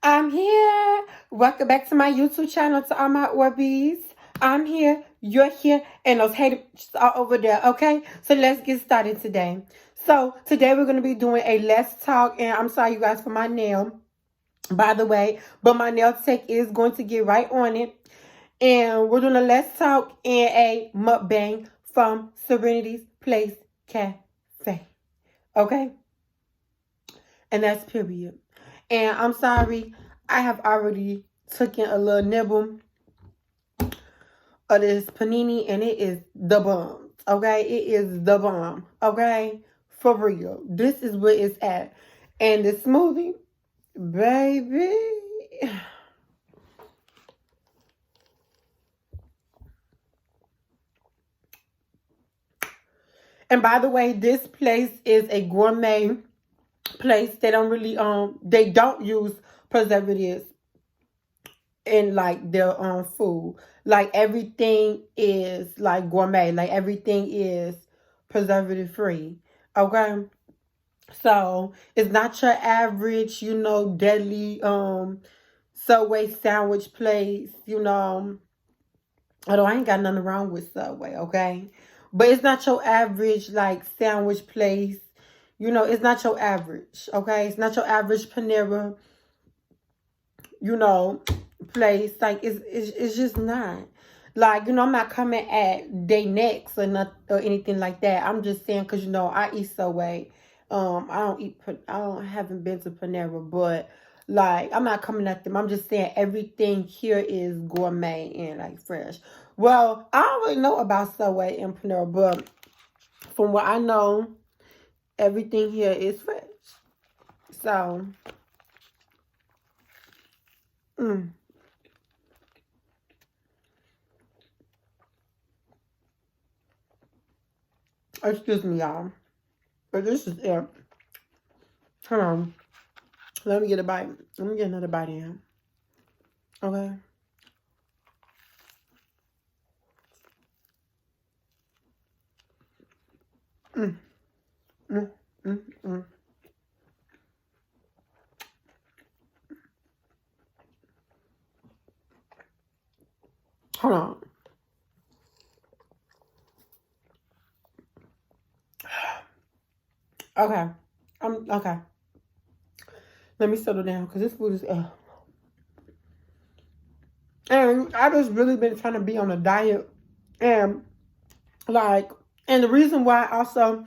I'm here. Welcome back to my YouTube channel, to all my Orbeez. I'm here, you're here, and those haters are over there, okay? So let's get started today. So today we're going to be doing a let's talk, and I'm sorry you guys for my nail, by the way, but my nail tech is going to get right on it. And we're doing a let's talk and a mukbang from Serenity's Place Cafe, okay? And that's period. And I'm sorry, I have already taken a little nibble of this panini, and it is the bomb. Okay, it is the bomb. Okay, for real. This is where it's at. And the smoothie, baby. And by the way, this place is a gourmet place. They don't really they don't use preservatives in like their food. Like everything is like gourmet. Like everything is preservative free. Okay? So it's not your average, deadly Subway sandwich place, Although I ain't got nothing wrong with Subway, okay? But it's not your average like sandwich place. It's not your average, okay? It's not your average Panera, place. Like it's just not. Like, I'm not coming at day next or not or anything like that. I'm just saying because I eat Subway. I haven't been to Panera, but like I'm not coming at them. I'm just saying everything here is gourmet and like fresh. Well, I don't really know about Subway and Panera, but from what I know, everything here is fresh. So excuse me, y'all. But this is it. Hold on. Let me get a bite. Let me get another bite in. Okay. Mm. Mm. Mm. Mm. Hold on. Okay. Okay. Let me settle down because this food is and I just really been trying to be on a diet, and and the reason why also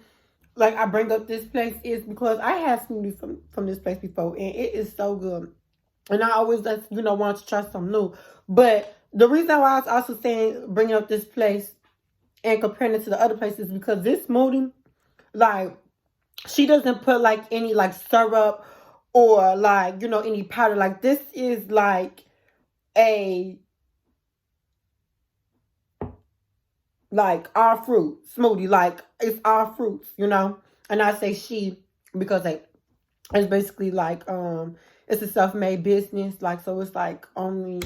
like I bring up this place is because I had smoothies from this place before, and it is so good. And I always just want to try something new. But the reason why I was also saying bringing up this place and comparing it to the other places because this smoothie, like, she doesn't put like any like syrup or like any powder. Like, this is like a like all fruit smoothie. Like, it's all fruits, And I say she because it's basically like it's a self-made business. Like, so it's like only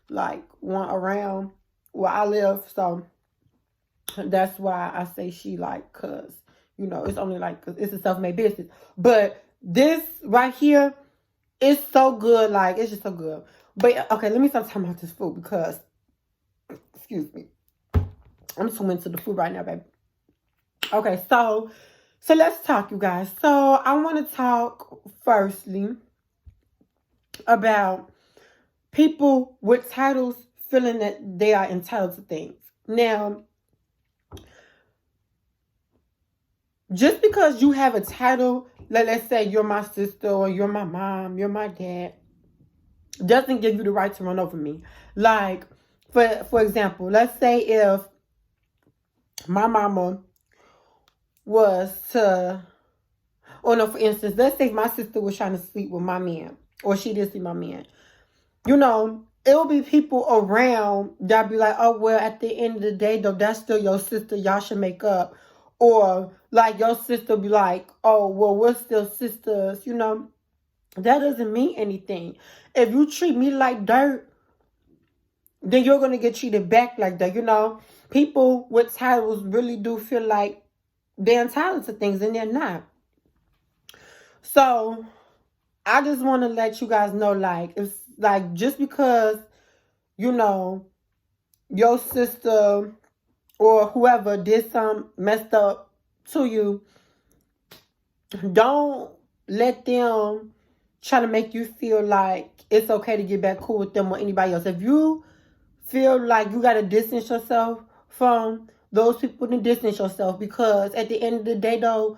like one around where I live. So that's why I say she, like, cause it's only like cause it's a self-made business. But this right here is so good. Like, it's just so good. But okay, let me stop talking about this food because excuse me, I'm so into the food right now, baby. Okay, so let's talk, you guys. So I want to talk firstly about people with titles feeling that they are entitled to things. Now, just because you have a title, let's say you're my sister or you're my mom, you're my dad, doesn't give you the right to run over me. Like, for example, let's say if my mama was to, or no, for instance, let's say my sister was trying to sleep with my man, or she did see my man. It'll be people around that be like, oh, well, at the end of the day, though, that's still your sister. Y'all should make up. Or, like, your sister be like, oh, well, we're still sisters. That doesn't mean anything. If you treat me like dirt, then you're going to get treated back like that. People with titles really do feel like they're entitled to things, and they're not. So I just want to let you guys know, like, it's like just because, you know, your sister or whoever did some messed up to you, don't let them try to make you feel like it's okay to get back cool with them or anybody else. If you feel like you got to distance yourself from those people, then distance yourself, because at the end of the day, though,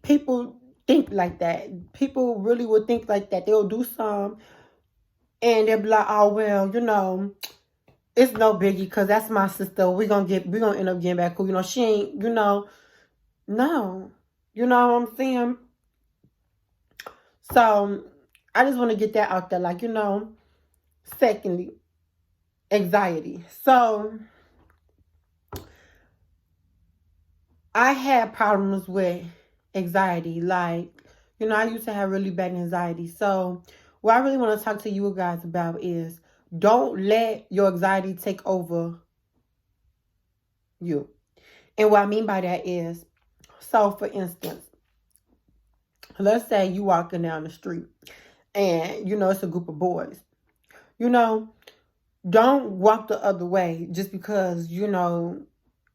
people think like that. People really will think like that. They'll do some and they'll be like, oh, well, it's no biggie because that's my sister. We're gonna end up getting back cool. She ain't, no. You know what I'm saying? So I just want to get that out there. Like, secondly, anxiety. So I had problems with anxiety. Like, I used to have really bad anxiety. So what I really want to talk to you guys about is don't let your anxiety take over you. And what I mean by that is, so for instance, let's say you walking down the street and, it's a group of boys. Don't walk the other way just because,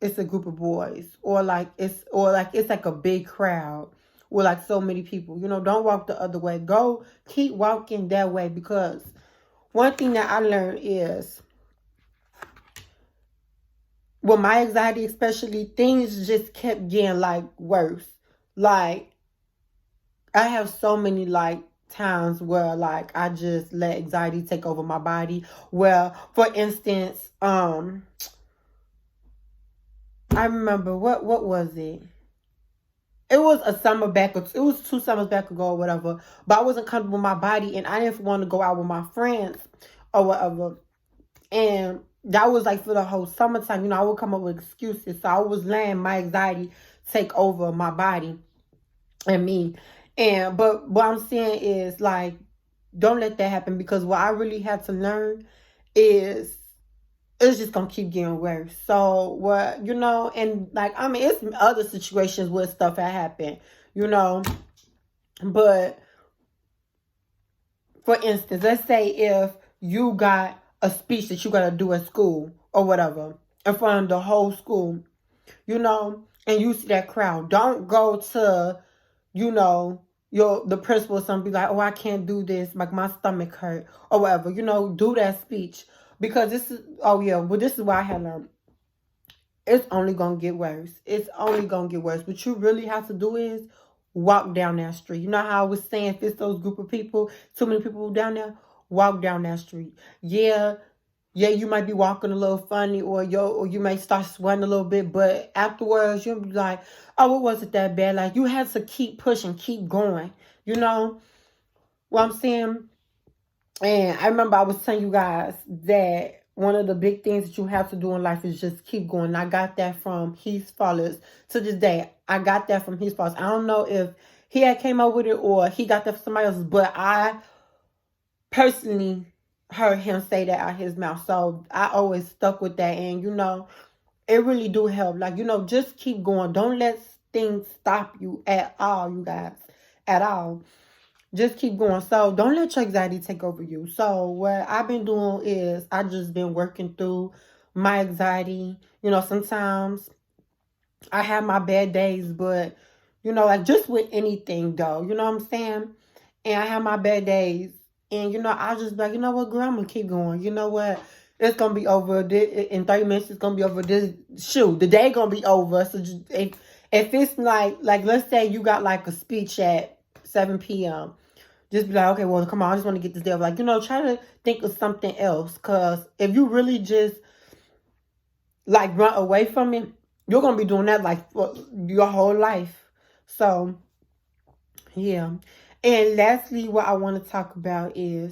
it's a group of boys, or like it's like a big crowd with like so many people. Don't walk the other way. Keep walking that way, because one thing that I learned is with my anxiety, especially, things just kept getting like worse. Like, I have so many like times where like I just let anxiety take over my body. Well, for instance, I remember what was it? It was a summer back, it was 2 summers back ago or whatever. But I wasn't comfortable with my body and I didn't want to go out with my friends or whatever. And that was like for the whole summertime. I would come up with excuses. So I was letting my anxiety take over my body and me. But what I'm saying is, like, don't let that happen, because what I really had to learn is it's just gonna keep getting worse. So what, and like, I mean, it's other situations where stuff had happened, but for instance, let's say if you got a speech that you gotta do at school or whatever in front of the whole school, and you see that crowd, don't go to, the principal or something, be like, oh, I can't do this, like my stomach hurt or whatever, do that speech. Because this is what I had learned. It's only going to get worse. It's only going to get worse. What you really have to do is walk down that street. You know how I was saying, if it's those group of people, too many people down there, walk down that street. Yeah, you might be walking a little funny, or you might start sweating a little bit, but afterwards you'll be like, oh, it wasn't that bad. Like, you have to keep pushing, keep going. You know what I'm saying? And I remember I was telling you guys that one of the big things that you have to do in life is just keep going. I got that from Heath Fallers. To this day, I got that from Heath Fallers. I don't know if he had came up with it or he got that from somebody else, but I personally heard him say that out his mouth. So I always stuck with that. And, it really do help. Like, just keep going. Don't let things stop you at all, you guys. At all. Just keep going. So don't let your anxiety take over you. So what I've been doing is I just been working through my anxiety. Sometimes I have my bad days, but, like just with anything though, you know what I'm saying? And I have my bad days. And, I just be like, you know what, girl, I'm going to keep going. You know what? It's going to be over. In 30 minutes, it's going to be over. The day going to be over. So just, if it's like, let's say you got like a speech at 7 p.m., just be like, okay, well, come on, I just want to get this day over. Like, try to think of something else. Because if you really just, like, run away from it, you're going to be doing that, like, for your whole life. So, yeah. And lastly, what I want to talk about is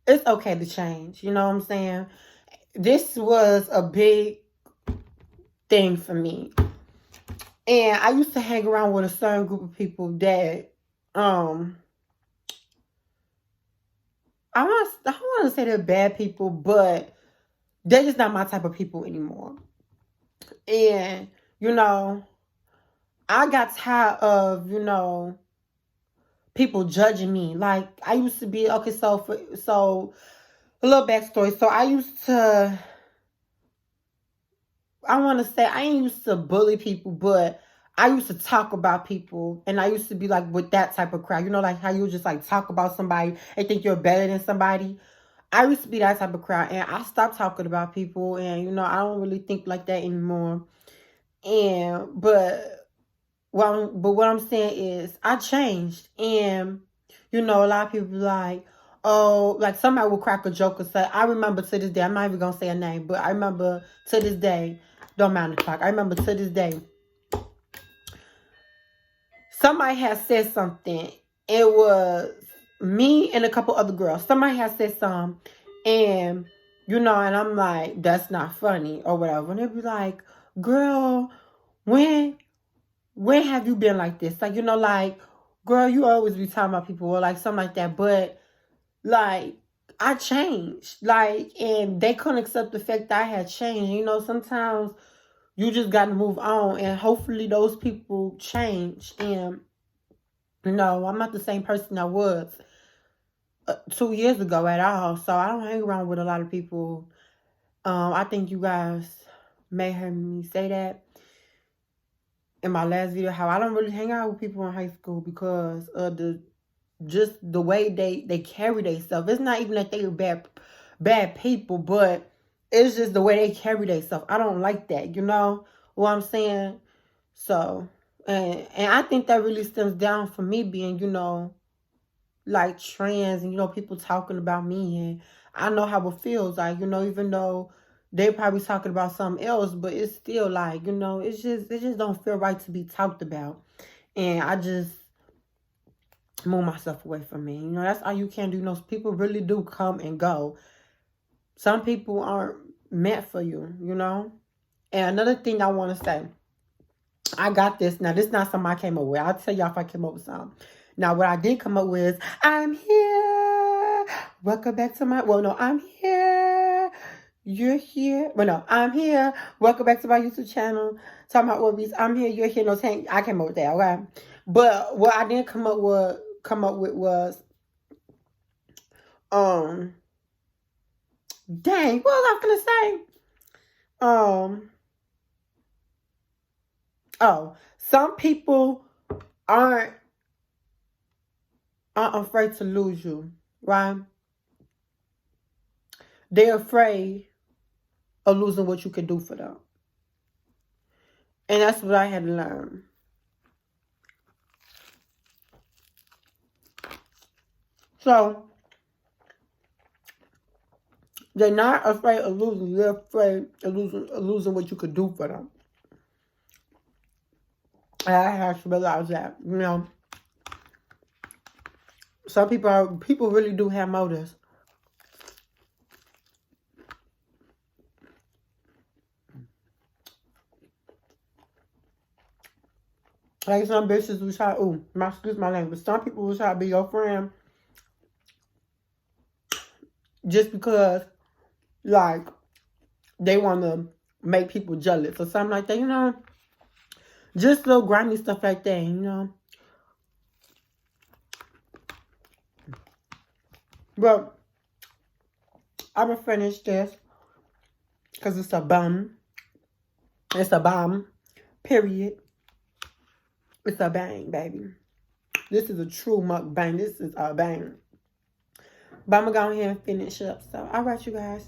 it's okay to change. You know what I'm saying? This was a big thing for me. And I used to hang around with a certain group of people that, I don't want to say they're bad people, but they're just not my type of people anymore. And, I got tired of, people judging me. Like, I used to be, okay, so a little backstory. So I used to, I want to say, I ain't used to bully people, but I used to talk about people, and I used to be like with that type of crowd. Like how you just like talk about somebody and think you're better than somebody. I used to be that type of crowd, and I stopped talking about people, and I don't really think like that anymore. And what I'm saying is I changed, and a lot of people like, oh, like somebody will crack a joke or say, I remember to this day, I'm not even gonna say a name, but I remember to this day, don't mind the talk. I remember to this day, somebody had said something. It was me and a couple other girls. Somebody had said something, and and I'm like, that's not funny or whatever. And they'd be like, girl, when have you been like this? Like, like, girl, you always be talking about people or like something like that. But like, I changed. Like, and they couldn't accept the fact that I had changed. Sometimes you just got to move on, and hopefully those people change. And I'm not the same person I was 2 years ago at all. So I don't hang around with a lot of people. I think you guys may heard me say that in my last video, how I don't really hang out with people in high school because of the way they carry themselves. It's not even that they are bad people, but it's just the way they carry themselves. I don't like that. You know what I'm saying? So, and I think that really stems down from me being, like trans, and people talking about me, and I know how it feels like, even though they probably talking about something else, but it's still like, it just don't feel right to be talked about. And I just move myself away from me. That's all you can do. People really do come and go. Some people aren't meant for you, And another thing I want to say, I got this. Now, this is not something I came up with. I'll tell y'all if I came up with something. Now, what I did come up with is, I'm here. Welcome back to my, well, no, I'm here. You're here. Well, no, I'm here. Welcome back to my YouTube channel. Talking about Orbeez. I'm here. You're here. No, I came up with that, okay? But what I didn't come up with was, dang, what was I gonna say? Some people aren't afraid to lose you, right? They're afraid of losing what you can do for them. And that's what I had to learn. So, they're not afraid of losing. They're afraid of losing what you could do for them. And I had to realize that, some people really do have motives. Like some bitches will try, excuse my language. Some people will try to be your friend just because, like, they want to make people jealous or something like that, Just little grimy stuff like that, But I'm going to finish this because it's a bum. It's a bomb. Period. It's a bang, baby. This is a true mukbang. This is a bang. But I'm going to go ahead and finish up. So, all right, you guys.